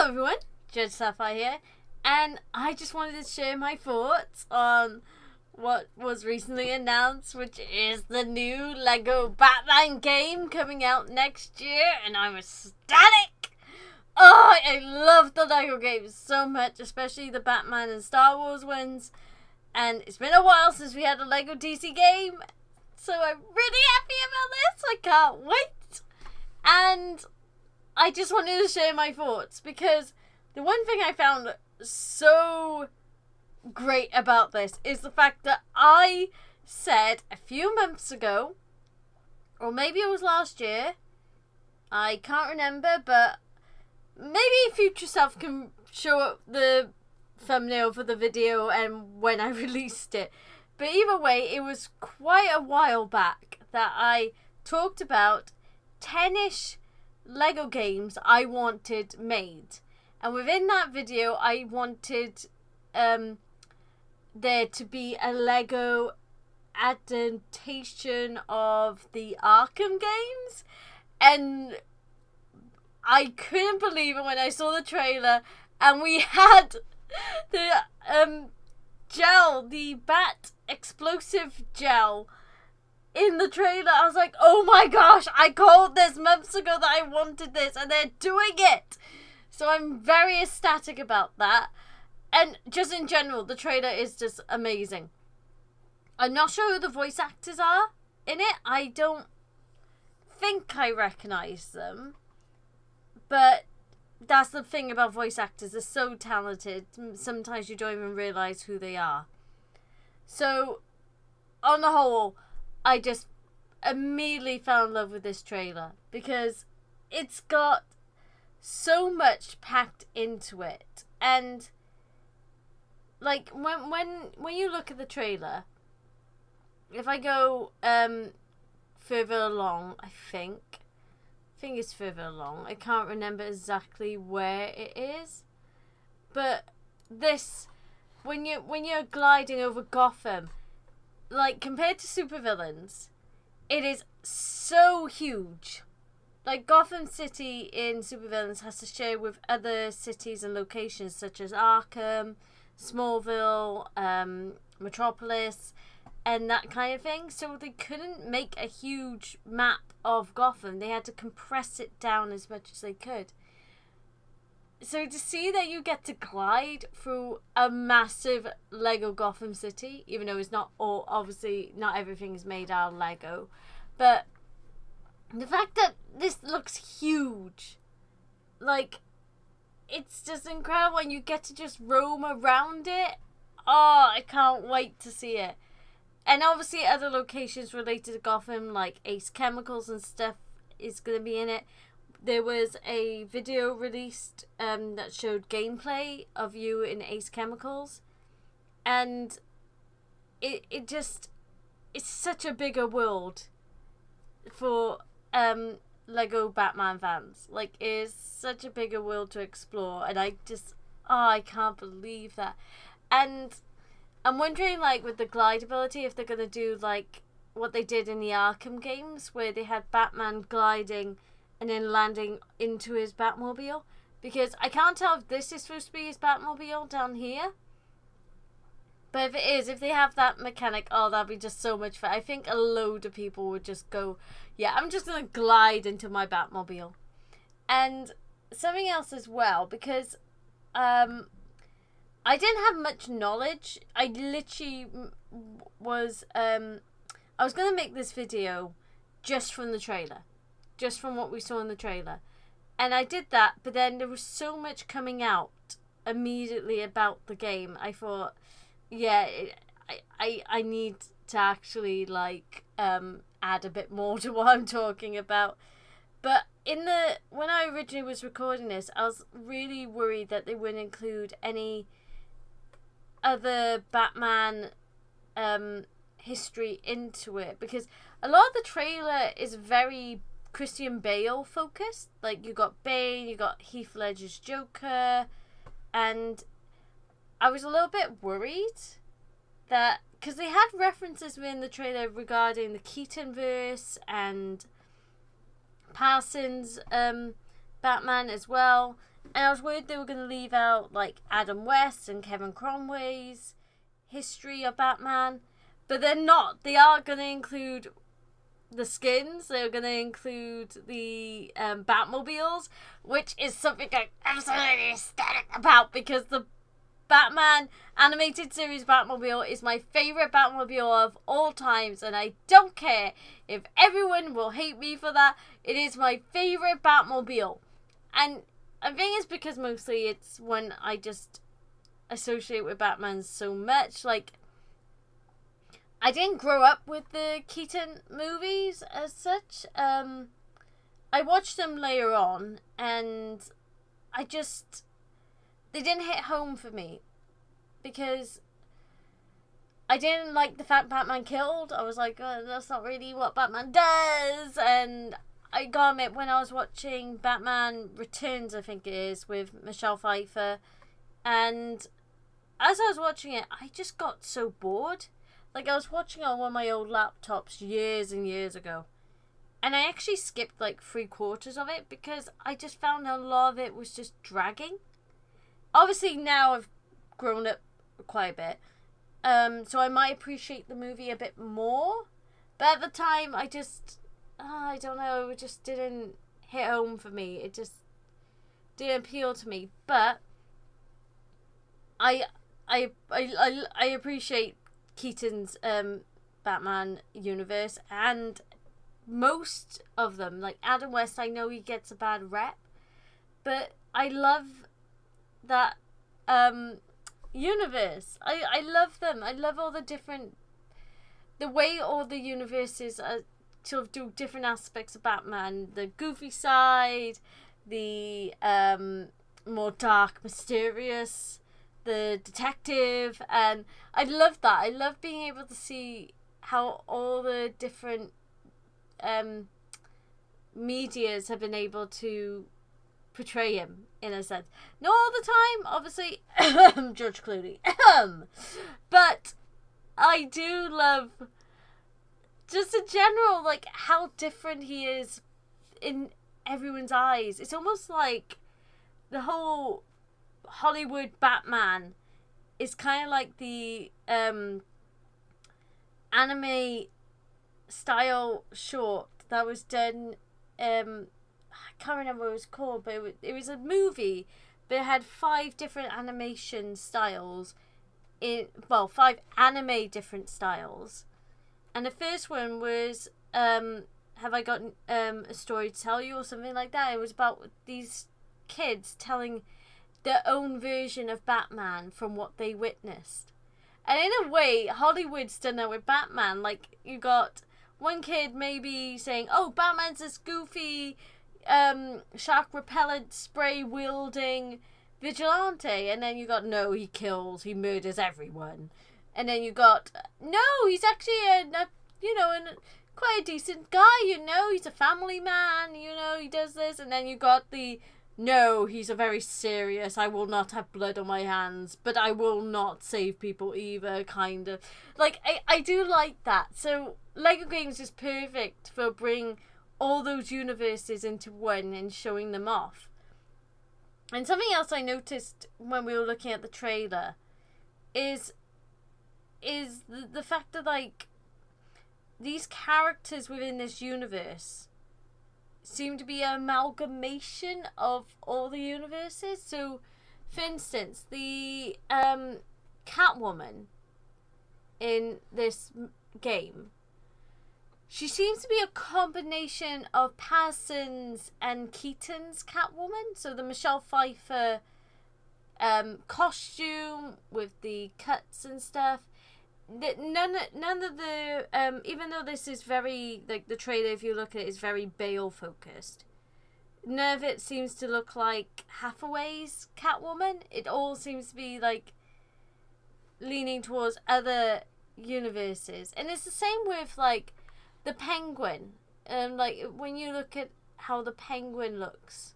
Hello everyone, Judge Sapphire here, and I just wanted to share my thoughts on what was recently announced, which is the new Lego Batman game coming out next year, and I'm ecstatic! Oh, I love the Lego games so much, especially the Batman and Star Wars ones, and it's been a while since we had a Lego DC game, so I'm really happy about this. I can't wait! And I just wanted to share my thoughts because the one thing I found so great about this is the fact that I said a few months ago, or maybe it was last year, I can't remember, but maybe future self can show up the thumbnail for the video and when I released it. But either way, it was quite a while back that I talked about 10-ish Lego games I wanted made, and within that video I wanted there to be a Lego adaptation of the Arkham games, and I couldn't believe it when I saw the trailer and we had the gel, the bat explosive gel in the trailer. I was like, oh my gosh, I called this months ago that I wanted this and they're doing it. So I'm very ecstatic about that. And just in general, the trailer is just amazing. I'm not sure who the voice actors are in it. I don't think I recognize them. But that's the thing about voice actors. They're so talented. Sometimes you don't even realize who they are. So, on the whole, I just immediately fell in love with this trailer because it's got so much packed into it. And like when you look at the trailer, if I go further along, I think it's further along. I can't remember exactly where it is. But this, when you're gliding over Gotham, like, compared to supervillains, it is so huge. Like, Gotham City in supervillains has to share with other cities and locations such as Arkham, Smallville, Metropolis, and that kind of thing. So they couldn't make a huge map of Gotham. They had to compress it down as much as they could. So to see that you get to glide through a massive Lego Gotham City, even though it's not all, obviously not everything is made out of Lego, but the fact that this looks huge, like, it's just incredible, and you get to just roam around it. Oh, I can't wait to see it. And obviously other locations related to Gotham, like Ace Chemicals and stuff, is going to be in it. There was a video released that showed gameplay of you in Ace Chemicals. And it's such a bigger world for Lego Batman fans. Like, it is such a bigger world to explore. And I can't believe that. And I'm wondering, like, with the glide ability, if they're going to do, like, what they did in the Arkham games, where they had Batman gliding and then landing into his Batmobile. Because I can't tell if this is supposed to be his Batmobile down here. But if it is, if they have that mechanic, oh, that'd be just so much fun. I think a load of people would just go, yeah, I'm just going to glide into my Batmobile. And something else as well, because I didn't have much knowledge. I literally was, I was going to make this video just from the trailer. Just from what we saw in the trailer. And I did that, but then there was so much coming out immediately about the game. I thought, yeah, I need to actually, like, add a bit more to what I'm talking about. But when I originally was recording this, I was really worried that they wouldn't include any other Batman history into it, because a lot of the trailer is very Christian Bale focused. Like, you got Bane, you got Heath Ledger's Joker, and I was a little bit worried that, because they had references within the trailer regarding the Keaton-verse and Parsons Batman as well, And I was worried they were going to leave out, like, Adam West and Kevin Conroy's history of Batman. But they're not. They are going to include the skins. They're going to include the Batmobiles, which is something I'm absolutely ecstatic about, because the Batman animated series Batmobile is my favourite Batmobile of all times, and I don't care if everyone will hate me for that. It is my favourite Batmobile. And I think it's because mostly it's when I just associate with Batman so much. Like, I didn't grow up with the Keaton movies as such. I watched them later on, and they didn't hit home for me, because I didn't like the fact Batman killed. I was like, oh, that's not really what Batman does. And I gotta admit, when I was watching Batman Returns, I think it is, with Michelle Pfeiffer, and as I was watching it, I just got so bored. Like, I was watching on one of my old laptops years and years ago, and I actually skipped like 3/4 of it, because I just found a lot of it was just dragging. Obviously, now I've grown up quite a bit, so I might appreciate the movie a bit more. But at the time, I don't know, it just didn't hit home for me. It just didn't appeal to me. But I appreciate Keaton's Batman universe, and most of them, like Adam West, I know he gets a bad rep, but I love that universe. I love them. I love all the way all the universes are sort of do different aspects of Batman. The goofy side, the more dark, mysterious, the detective, and I love that. I love being able to see how all the different medias have been able to portray him, in a sense. Not all the time, obviously. George Clooney. But I do love, just in general, like, how different he is in everyone's eyes. It's almost like the whole Hollywood Batman is kind of like the anime style short that was done. I can't remember what it was called, but it was a movie, but it had 5 different animation styles. 5 anime different styles. And the first one was Have I Got a Story to Tell You, or something like that. It was about these kids telling their own version of Batman from what they witnessed. And in a way, Hollywood's done that with Batman. Like, you got one kid maybe saying, oh, Batman's this goofy shark repellent spray wielding vigilante, and then you got, no, he kills, he murders everyone. And then you got, no, he's actually quite a decent guy, he's a family man, he does this. And then you got the, no, he's a very serious, I will not have blood on my hands, but I will not save people either, kind of. Like, I do like that. So Lego Games is perfect for bringing all those universes into one and showing them off. And something else I noticed when we were looking at the trailer is the fact that, like, these characters within this universe seem to be an amalgamation of all the universes. So, for instance, the Catwoman in this game, she seems to be a combination of Patterson's and Keaton's Catwoman. So the Michelle Pfeiffer costume with the cuts and stuff. None of the even though this is very, like, the trailer, if you look at it, is very Bale focused, none of it seems to look like Hathaway's Catwoman. It all seems to be like leaning towards other universes. And it's the same with, like, the Penguin. Like, when you look at how the Penguin looks,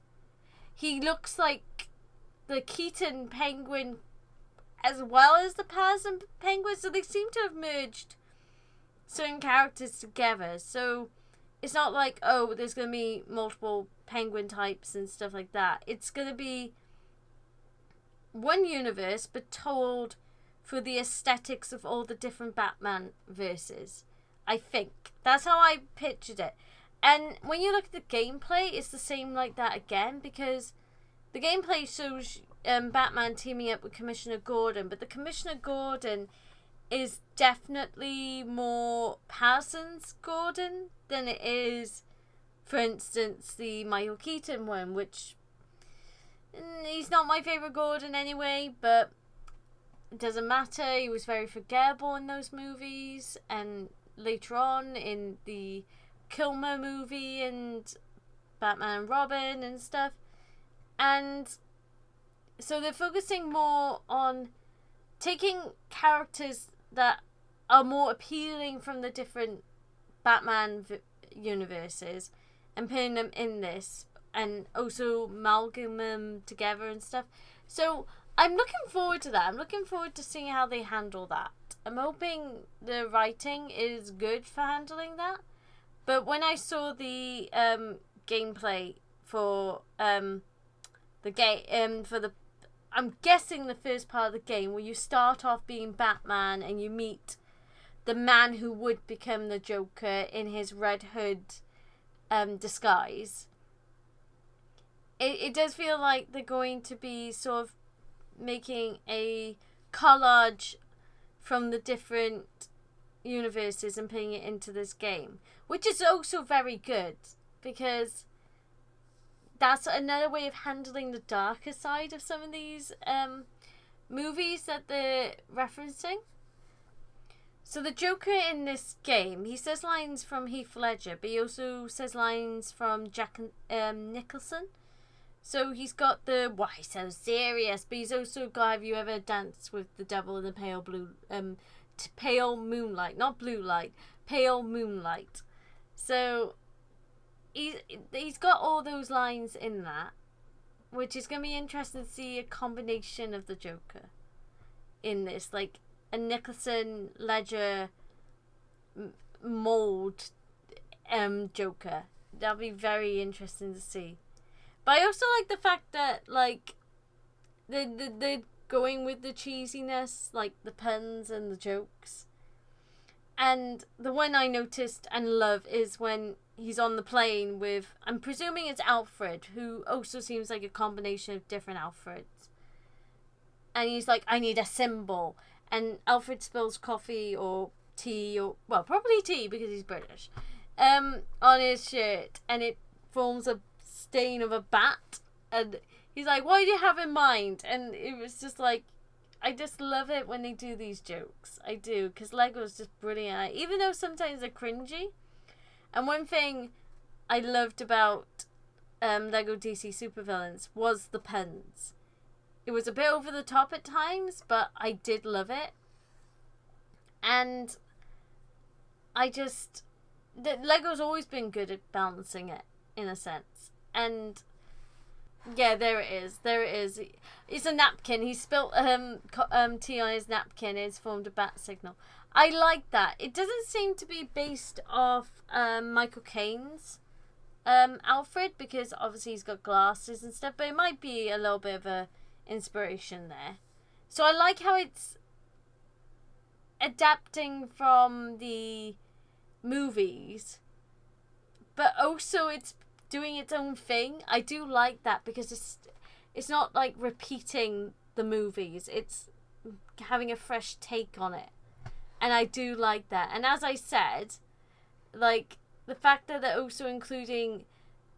he looks like the Keaton Penguin as well as the Patterson Penguin. So they seem to have merged certain characters together. So it's not like, oh, there's going to be multiple Penguin types and stuff like that. It's going to be one universe, but told through the aesthetics of all the different Batman verses. I think that's how I pictured it. And when you look at the gameplay, it's the same like that again, because the gameplay shows Batman teaming up with Commissioner Gordon, but the Commissioner Gordon is definitely more Parsons Gordon than it is, for instance, the Michael Keaton one, which he's not my favourite Gordon anyway, but it doesn't matter. He was very forgettable in those movies, and later on in the Kilmer movie and Batman and Robin and stuff. And so they're focusing more on taking characters that are more appealing from the different Batman universes and putting them in this, and also amalgaming them together and stuff. So I'm looking forward to that. I'm looking forward to seeing how they handle that. I'm hoping the writing is good for handling that. But when I saw the gameplay for the game, I'm guessing the first part of the game, where you start off being Batman and you meet the man who would become the Joker in his Red Hood disguise. It does feel like they're going to be sort of making a collage from the different universes and putting it into this game, which is also very good, because that's another way of handling the darker side of some of these movies that they're referencing. So the Joker in this game, he says lines from Heath Ledger, but he also says lines from Jack Nicholson. So he's got the, why so serious, but he's also got, have you ever danced with the devil in the pale moonlight, not blue light, pale moonlight. So he's got all those lines in that, which is going to be interesting to see a combination of the Joker in this, like a Nicholson Ledger mold Joker. That'll be very interesting to see. But I also like the fact that, like, they're going with the cheesiness, like the puns and the jokes. And the one I noticed and love is when he's on the plane with, I'm presuming it's Alfred, who also seems like a combination of different Alfreds. And he's like, I need a symbol. And Alfred spills coffee or tea, or, well, probably tea because he's British, on his shirt. And it forms a stain of a bat. And he's like, what do you have in mind? And it was just like, I just love it when they do these jokes. I do, because Lego's just brilliant. Even though sometimes they're cringy. And one thing I loved about Lego DC Supervillains was the puns. It was a bit over the top at times, but I did love it. And Lego's always been good at balancing it, in a sense. And yeah, there it is. There it is. It's a napkin. He spilt tea on his napkin. It's formed a bat signal. I like that. It doesn't seem to be based off Michael Caine's Alfred, because obviously he's got glasses and stuff, but it might be a little bit of a inspiration there. So I like how it's adapting from the movies, but also it's doing its own thing. I do like that, because it's not like repeating the movies. It's having a fresh take on it. And I do like that. And as I said, like, the fact that they're also including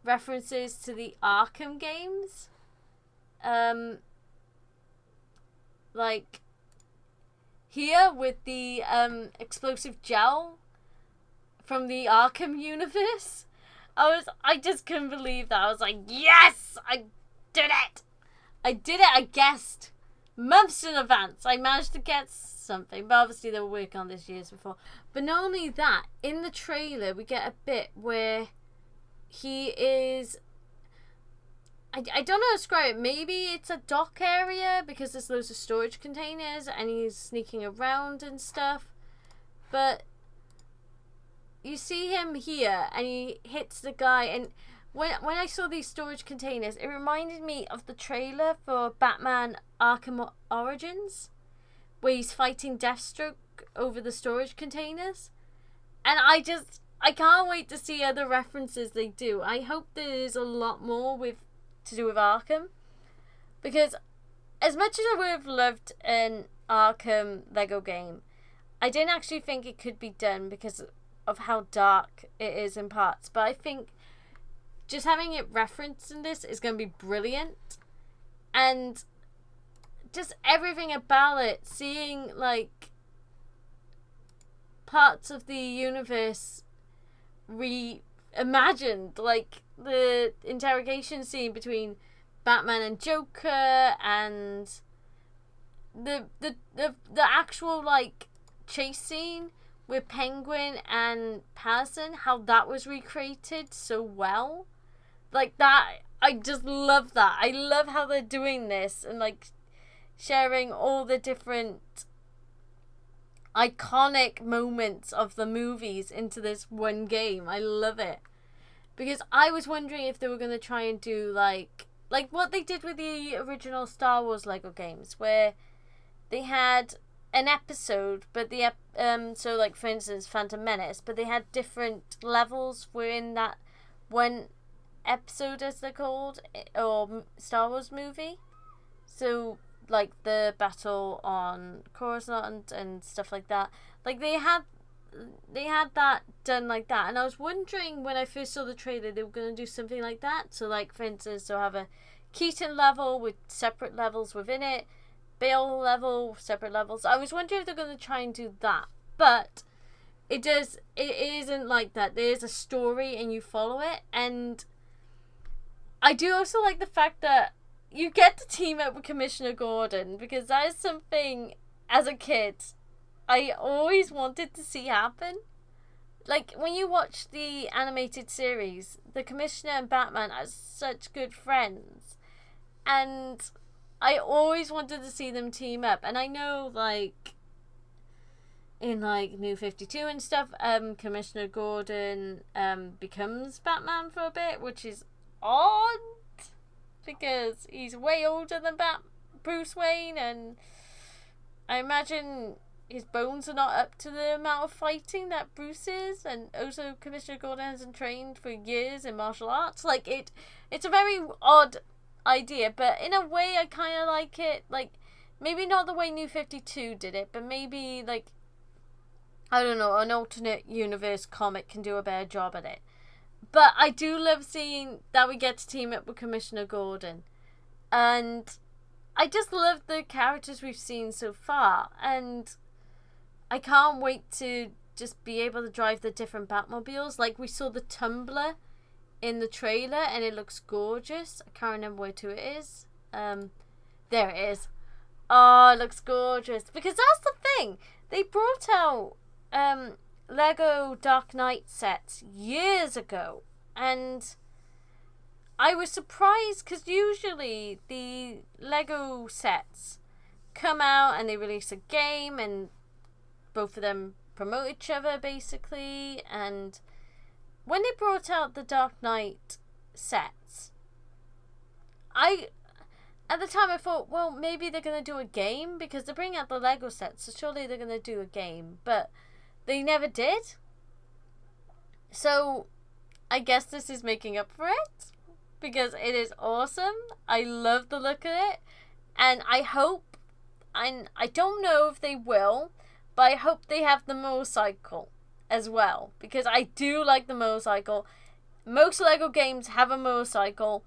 references to the Arkham games, like here with the explosive gel from the Arkham universe, I just couldn't believe that. I was like, yes, I did it. I guessed months in advance. I managed to get something, but obviously they were working on this years before. But not only that, in the trailer we get a bit where he is, I don't know how to describe it. Maybe it's a dock area because there's loads of storage containers and he's sneaking around and stuff. But you see him here and he hits the guy, and when I saw these storage containers, it reminded me of the trailer for Batman Arkham Origins, where he's fighting Deathstroke over the storage containers. And I can't wait to see other references they do. I hope there's a lot more to do with Arkham. Because as much as I would have loved an Arkham Lego game, I didn't actually think it could be done because of how dark it is in parts. But I think just having it referenced in this is going to be brilliant. And just everything about it, seeing like parts of the universe reimagined, like the interrogation scene between Batman and Joker, and the actual like chase scene with Penguin and Patterson, how that was recreated so well. Like that, I just love that. I love how they're doing this and like sharing all the different iconic moments of the movies into this one game. I love it. Because I was wondering if they were going to try and do like what they did with the original Star Wars Lego games, where they had an episode, but the so like for instance Phantom Menace, but they had different levels within that one episode, as they're called, or Star Wars movie. So like the battle on Coruscant and stuff like that. Like they had that done like that, and I was wondering when I first saw the trailer they were going to do something like that. So like for instance, they'll have a Keaton level with separate levels within it, Bale level, separate levels. I was wondering if they're going to try and do that, but it isn't like that. There's a story and you follow it, and I do also like the fact that you get to team up with Commissioner Gordon, because that is something as a kid I always wanted to see happen. Like when you watch the animated series, the Commissioner and Batman are such good friends, and I always wanted to see them team up. And I know like in like New 52 and stuff, Commissioner Gordon becomes Batman for a bit, which is odd because he's way older than Bruce Wayne, and I imagine his bones are not up to the amount of fighting that Bruce is, and also Commissioner Gordon hasn't trained for years in martial arts. Like it's a very odd idea, but in a way I kind of like it. Like maybe not the way New 52 did it, but maybe like, I don't know, an alternate universe comic can do a better job at it. But I do love seeing that we get to team up with Commissioner Gordon, and I just love the characters we've seen so far, and I can't wait to just be able to drive the different Batmobiles. Like we saw the Tumbler in the trailer and it looks gorgeous. I can't remember where to it is. There it is. Oh, it looks gorgeous. Because that's the thing. They brought out Lego Dark Knight sets years ago, and I was surprised because usually the Lego sets come out and they release a game and both of them promote each other basically. And when they brought out the Dark Knight sets, at the time I thought, well, maybe they're going to do a game because they're bringing out the Lego sets, so surely they're going to do a game, but they never did. So I guess this is making up for it, because it is awesome. I love the look of it, and I hope, and I don't know if they will, but I hope they have the motorcycle as well, because I do like the motorcycle. Most Lego games have a motorcycle.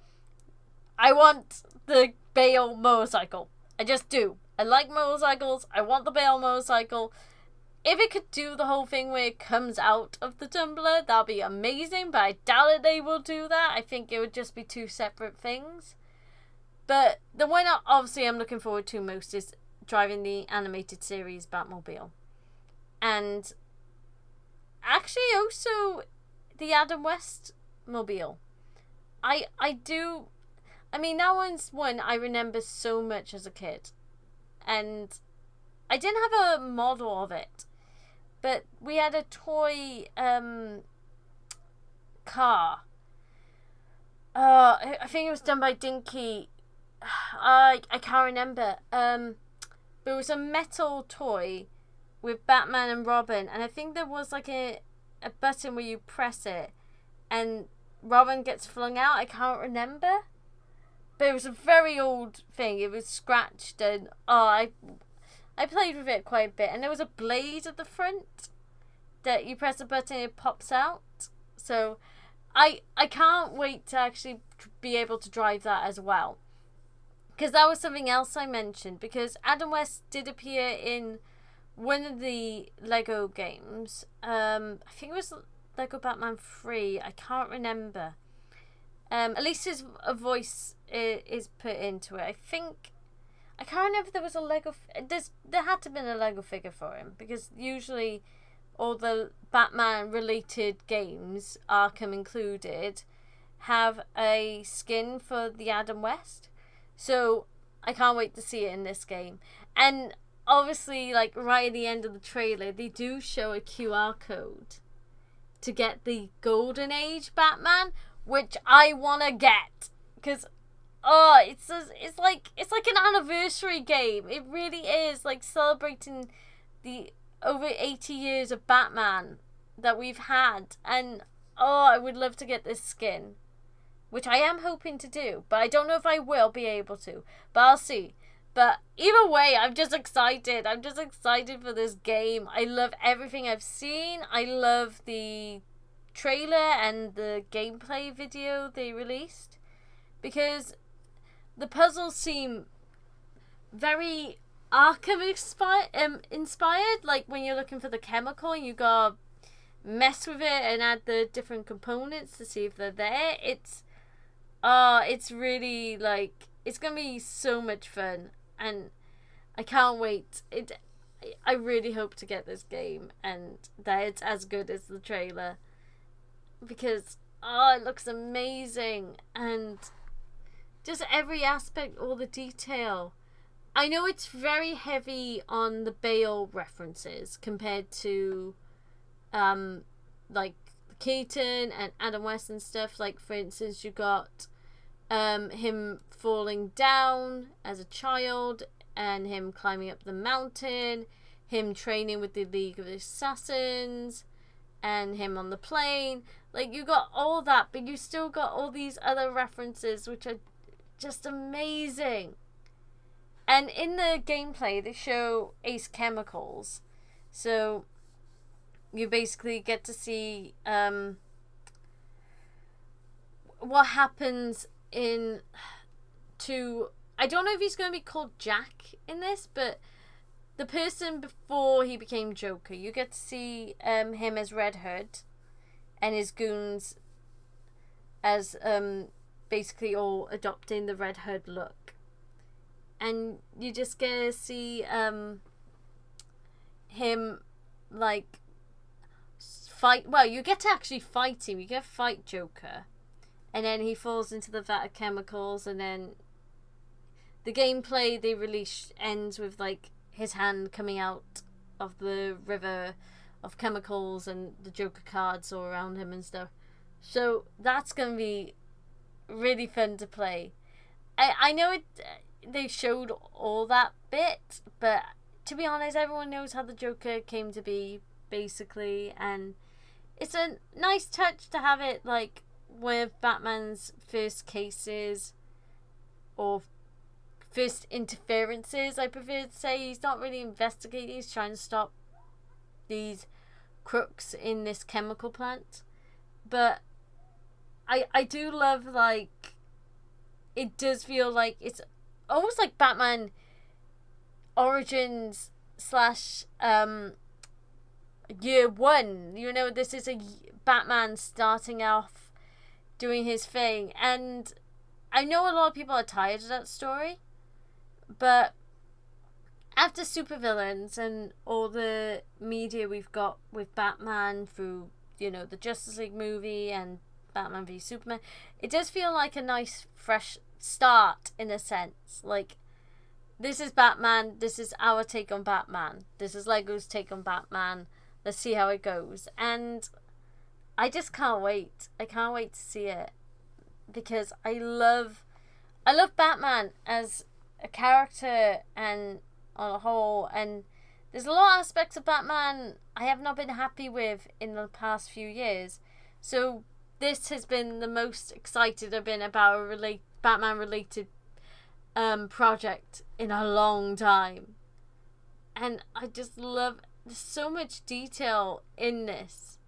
I want the Bale motorcycle. I just do. I like motorcycles. I want the Bale motorcycle. If it could do the whole thing where it comes out of the tumbler, that'd be amazing, but I doubt it they will do that. I think it would just be two separate things. But the one obviously I'm looking forward to most is driving the animated series Batmobile. And actually also the Adam West mobile. I mean, that one's one I remember so much as a kid. And I didn't have a model of it, but we had a toy car I think it was done by Dinky. I can't remember. But it was a metal toy with Batman and Robin, and I think there was like a button where you press it and Robin gets flung out. I can't remember. But it was a very old thing. It was scratched, and I played with it quite a bit. And there was a blade at the front that you press a button and it pops out. So I can't wait to actually be able to drive that as well. Because that was something else I mentioned. Because Adam West did appear in one of the Lego games. I think it was Lego Batman 3. I can't remember. At least his voice is put into it. I can't remember if there was a Lego. There had to have been a Lego figure for him, because usually all the Batman related games, Arkham included, have a skin for the Adam West. So I can't wait to see it in this game. And obviously, like right at the end of the trailer, they do show a QR code to get the Golden Age Batman, which I wanna get, because it's like an anniversary game. It really is, like celebrating the over 80 years of Batman that we've had, and I would love to get this skin, which I am hoping to do, but I don't know if I will be able to, but I'll see. But either way, I'm just excited. I'm just excited for this game. I love everything I've seen. I love the trailer and the gameplay video they released, because the puzzles seem very Arkham inspired. Like when you're looking for the chemical, you gotta mess with it and add the different components to see if they're there. It's really like, it's gonna be so much fun, and I can't wait. I really hope to get this game and that it's as good as the trailer, because it looks amazing, and just every aspect, all the detail. I know it's very heavy on the Bale references compared to like Keaton and Adam West and stuff. Like for instance, you got him falling down as a child, and him climbing up the mountain, him training with the League of Assassins, and him on the plane. Like, you got all that, but you still got all these other references which are just amazing. And in the gameplay, they show Ace Chemicals, so you basically get to see what happens I don't know if he's going to be called Jack in this, but the person before he became Joker, you get to see him as Red Hood and his goons as basically all adopting the Red Hood look. And you just get to see him like fight. Well, you get to actually fight him. You get to fight Joker, and then he falls into the vat of chemicals, and then the gameplay they release ends with like his hand coming out of the river of chemicals and the Joker cards all around him and stuff. So that's gonna be really fun to play. I know they showed all that bit, but to be honest, everyone knows how the Joker came to be, basically, and it's a nice touch to have it like one of Batman's first cases, or first interferences, I prefer to say. He's not really investigating, he's trying to stop these crooks in this chemical plant. But I do love, like, it does feel like it's almost like Batman Origins slash year one. You know, this is a Batman starting off doing his thing, and I know a lot of people are tired of that story, but after supervillains and all the media we've got with Batman through, you know, the Justice League movie and Batman v Superman, it does feel like a nice fresh start in a sense. Like, this is Batman, this is our take on Batman, this is Lego's take on Batman, let's see how it goes. And I just can't wait. I can't wait to see it. because I love Batman as a character and on a whole, and there's a lot of aspects of Batman I have not been happy with in the past few years. So this has been the most excited I've been about a Batman related project in a long time. And I just love, there's so much detail in this.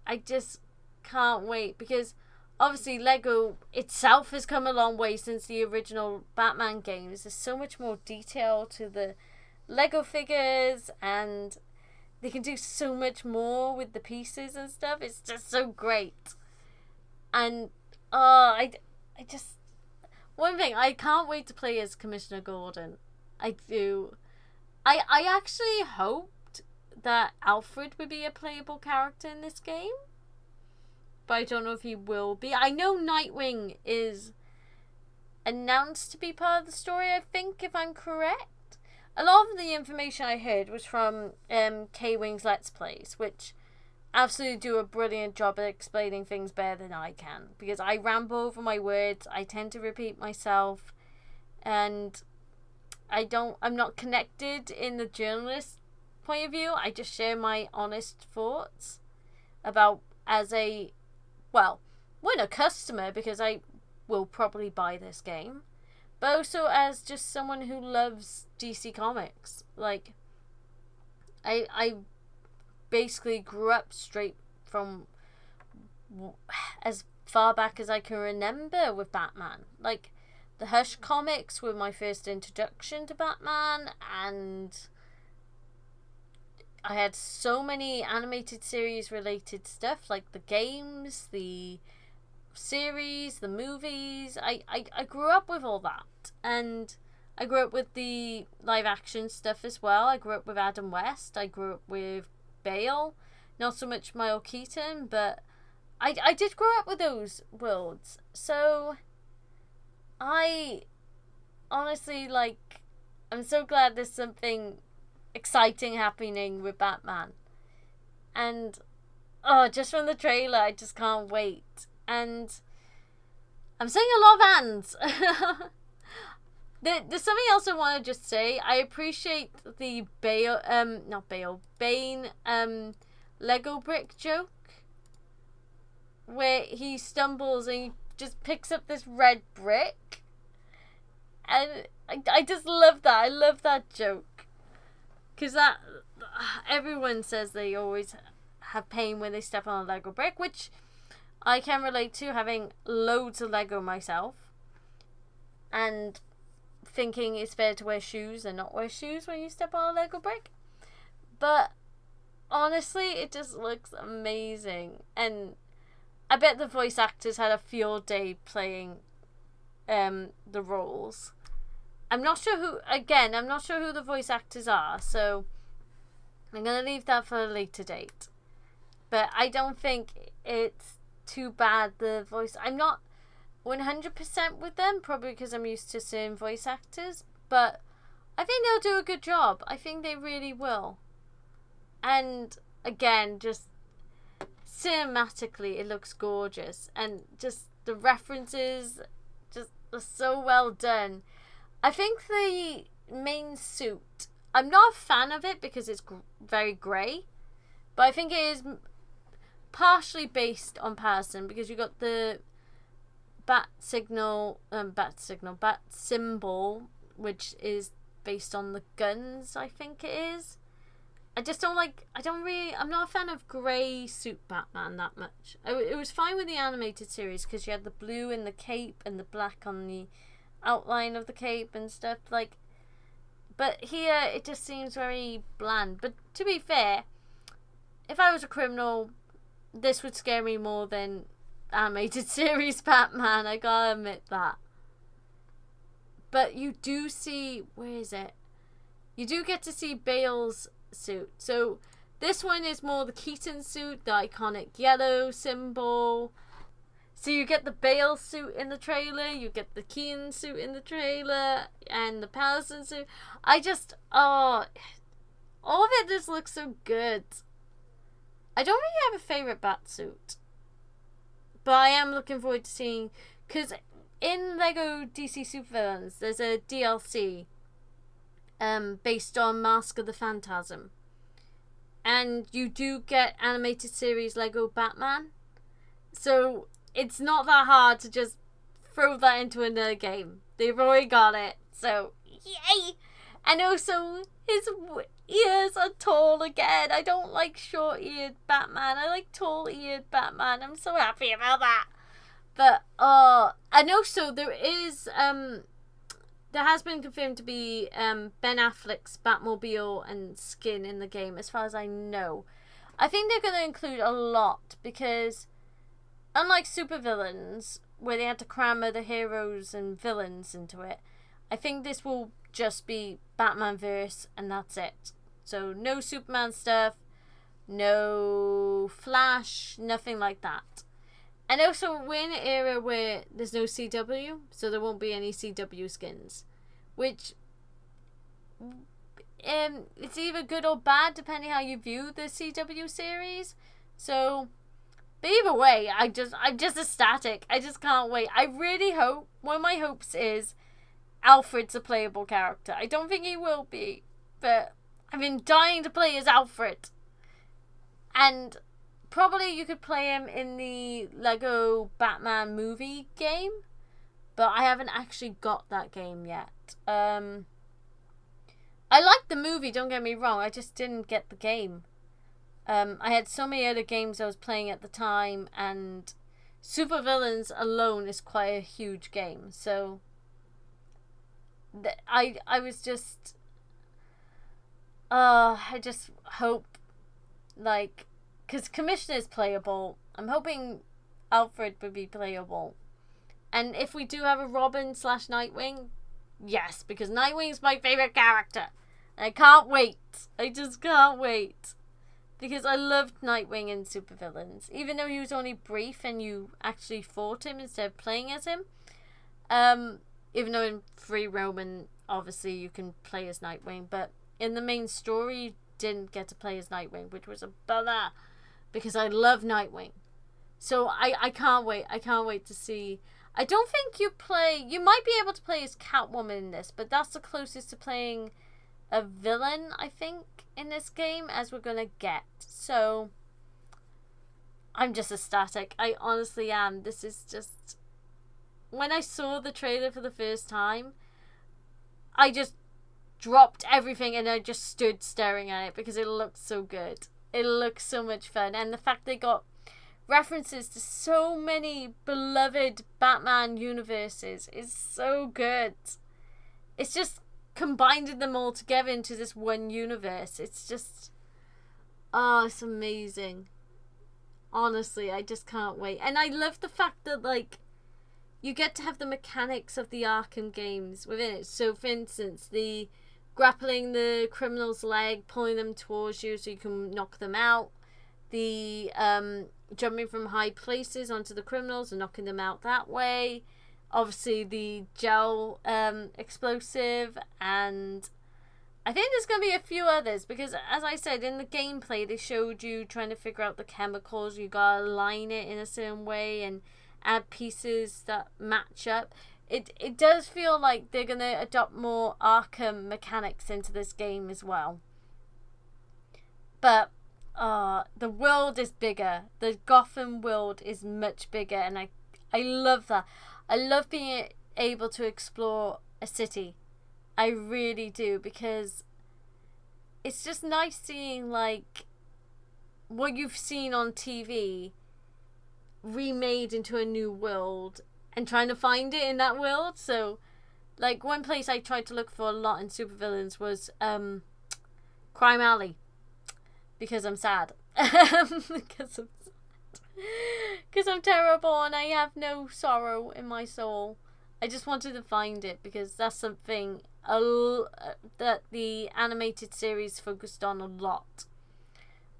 I just can't wait, because obviously Lego itself has come a long way since the original Batman games. There's so much more detail to the Lego figures, and they can do so much more with the pieces and stuff. It's just so great. And I just, one thing, I can't wait to play as Commissioner Gordon. I do. I actually hoped that Alfred would be a playable character in this game, but I don't know if he will be. I know Nightwing is announced to be part of the story, I think, if I'm correct. A lot of the information I heard was from KwingsLetsPlays, which absolutely do a brilliant job at explaining things better than I can, because I ramble over my words, I tend to repeat myself, and I'm not connected in the journalist point of view. I just share my honest thoughts about, as a, well, when a customer, because I will probably buy this game, but also as just someone who loves DC Comics. Like, I basically grew up straight from as far back as I can remember with Batman. Like, the Hush comics were my first introduction to Batman, and I had so many animated series related stuff, like the games, the series, the movies. I grew up with all that, and I grew up with the live action stuff as well. I grew up with Adam West. I grew up with Bale, not so much Michael Keaton, but I did grow up with those worlds. So I honestly, like, I'm so glad there's something exciting happening with Batman. And just from the trailer, I just can't wait. And I'm saying a lot of ands. There's something else I want to just say. I appreciate the Bane Lego brick joke, where he stumbles and he just picks up this red brick, and I just love that. I love that joke, because that, everyone says they always have pain when they step on a Lego brick, which I can relate to, having loads of Lego myself, and thinking it's better to wear shoes than not wear shoes when you step on a Lego brick. But honestly, it just looks amazing, and I bet the voice actors had a field day playing the roles. I'm not sure who the voice actors are, so I'm going to leave that for a later date. But I don't think it's too bad, the voice. I'm not 100% with them, probably because I'm used to certain voice actors, but I think they'll do a good job. I think they really will. And again, just cinematically, it looks gorgeous, and just the references just are so well done. I think the main suit, I'm not a fan of it because it's very grey, but I think it is partially based on Patterson, because you got the bat symbol, which is based on the guns, I think it is. I'm not a fan of grey suit Batman that much. It was fine with the animated series, because you had the blue in the cape and the black on the outline of the cape and stuff, like, but here it just seems very bland. But to be fair, if I was a criminal, this would scare me more than animated series Batman, I gotta admit that. But you do see, where is it? You do get to see Bale's suit. So this one is more the Keaton suit, the iconic yellow symbol. So you get the Bale suit in the trailer, you get the Keaton suit in the trailer, and the Patterson suit. All of it just looks so good. I don't really have a favourite bat suit, But I am looking forward to seeing, because in Lego DC Supervillains, there's a DLC based on Mask of the Phantasm. And you do get animated series Lego Batman. So it's not that hard to just throw that into another game. They've already got it. So, yay! And also, his ears are tall again. I don't like short-eared Batman. I like tall-eared Batman. I'm so happy about that. But, and also there is, there has been confirmed to be Ben Affleck's Batmobile and skin in the game, as far as I know. I think they're going to include a lot, because unlike Supervillains, where they had to cram other heroes and villains into it, I think this will just be Batman-verse, and that's it. So no Superman stuff, no Flash, nothing like that. And also, we're in an era where there's no CW, so there won't be any CW skins. Which, it's either good or bad, depending how you view the CW series. So, but either way, I'm just ecstatic. I just can't wait. I really hope, one of my hopes is Alfred's a playable character. I don't think he will be, but I've been dying to play as Alfred. And probably you could play him in the Lego Batman movie game, but I haven't actually got that game yet. I liked the movie, don't get me wrong, I just didn't get the game. I had so many other games I was playing at the time, and Supervillains alone is quite a huge game, so I was just I just hope, like, because Commissioner's playable, I'm hoping Alfred would be playable. And if we do have a Robin / Nightwing, yes, because Nightwing's my favorite character. I can't wait. I just can't wait. Because I loved Nightwing in Supervillains. Even though he was only brief and you actually fought him instead of playing as him. Even though in Free Roman, obviously, you can play as Nightwing. But in the main story, you didn't get to play as Nightwing, which was a bummer. Because I love Nightwing. So I can't wait. I can't wait to see. I don't think you might be able to play as Catwoman in this, but that's the closest to playing a villain, I think, in this game as we're gonna get. So I'm just ecstatic. I honestly am. This is just, when I saw the trailer for the first time, I just dropped everything and I just stood staring at it because it looked so good. It looks so much fun, and the fact they got references to so many beloved Batman universes is so good. It's just combined them all together into this one universe. It's just, it's amazing. Honestly, I just can't wait. And I love the fact that, like, you get to have the mechanics of the Arkham games within it. So, for instance, the grappling the criminal's leg, pulling them towards you so you can knock them out. The jumping from high places onto the criminals and knocking them out that way. Obviously, the gel explosive, and I think there's going to be a few others, because as I said, in the gameplay they showed you trying to figure out the chemicals. You gotta line it in a certain way and add pieces that match up. It does feel like they're going to adopt more Arkham mechanics into this game as well. But the world is bigger. The Gotham world is much bigger, and I love that. I love being able to explore a city. I really do, because it's just nice seeing, like, what you've seen on TV remade into a new world and trying to find it in that world. So, like, one place I tried to look for a lot in Supervillains was Crime Alley, because I'm sad. Because I'm terrible and I have no sorrow in my soul. I just wanted to find it because that's something that the animated series focused on a lot.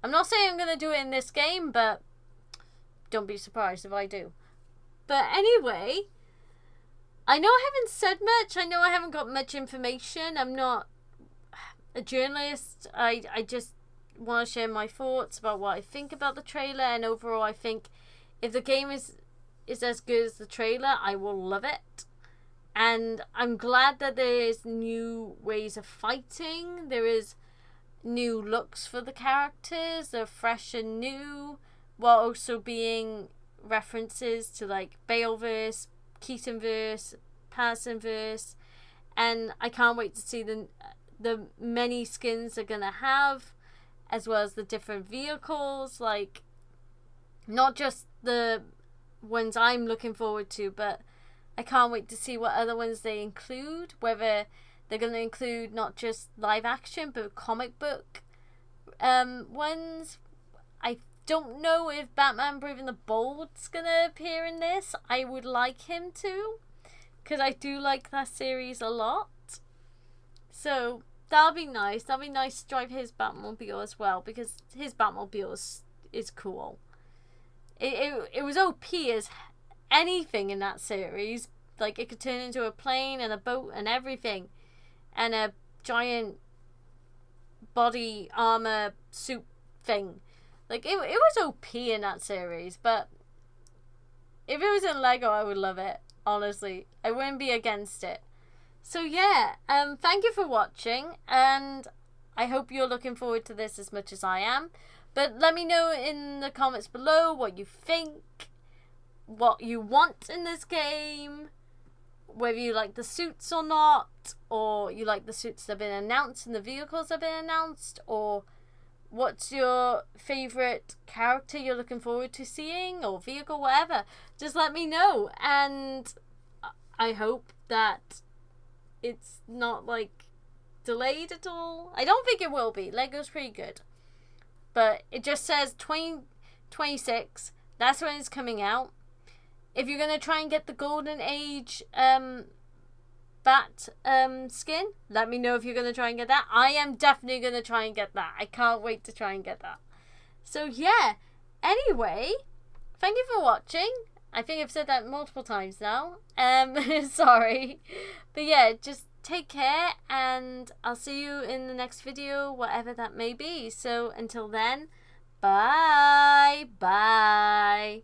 I'm not saying I'm going to do it in this game, but don't be surprised if I do. But anyway, I know I haven't said much. I know I haven't got much information. I'm not a journalist. I just want to share my thoughts about what I think about the trailer, and overall I think if the game is is as good as the trailer, I will love it. And I'm glad that there is new ways of fighting. There is new looks for the characters. They're fresh and new, while also being references to like Baleverse, Keatonverse, Pattinsonverse. And I can't wait to see the many skins they're gonna have, as well as the different vehicles. Like, not just the ones I'm looking forward to, but I can't wait to see what other ones they include. Whether they're going to include not just live action, but comic book ones. I don't know if Batman Brave and the Bold's going to appear in this. I would like him to, because I do like that series a lot. So that'll be nice. That'll be nice to drive his Batmobile as well, because his Batmobile is cool. It was OP as anything in that series. Like, it could turn into a plane and a boat and everything, and a giant body armor suit thing. Like, it was OP in that series. But if it was in Lego, I would love it. Honestly, I wouldn't be against it. So yeah, thank you for watching, and I hope you're looking forward to this as much as I am. But let me know in the comments below what you think, what you want in this game, whether you like the suits or not, or you like the suits that have been announced and the vehicles that have been announced, or what's your favourite character you're looking forward to seeing, or vehicle, whatever. Just let me know, and I hope that it's not like delayed at all. I don't think it will be. Lego's pretty good. But it just says 2026. That's when it's coming out. If you're going to try and get the Golden Age Bat skin, let me know if you're going to try and get that. I am definitely going to try and get that. I can't wait to try and get that. So yeah. Anyway, thank you for watching. I think I've said that multiple times now. Sorry. But yeah, just take care, and I'll see you in the next video, whatever that may be. So until then, bye. Bye.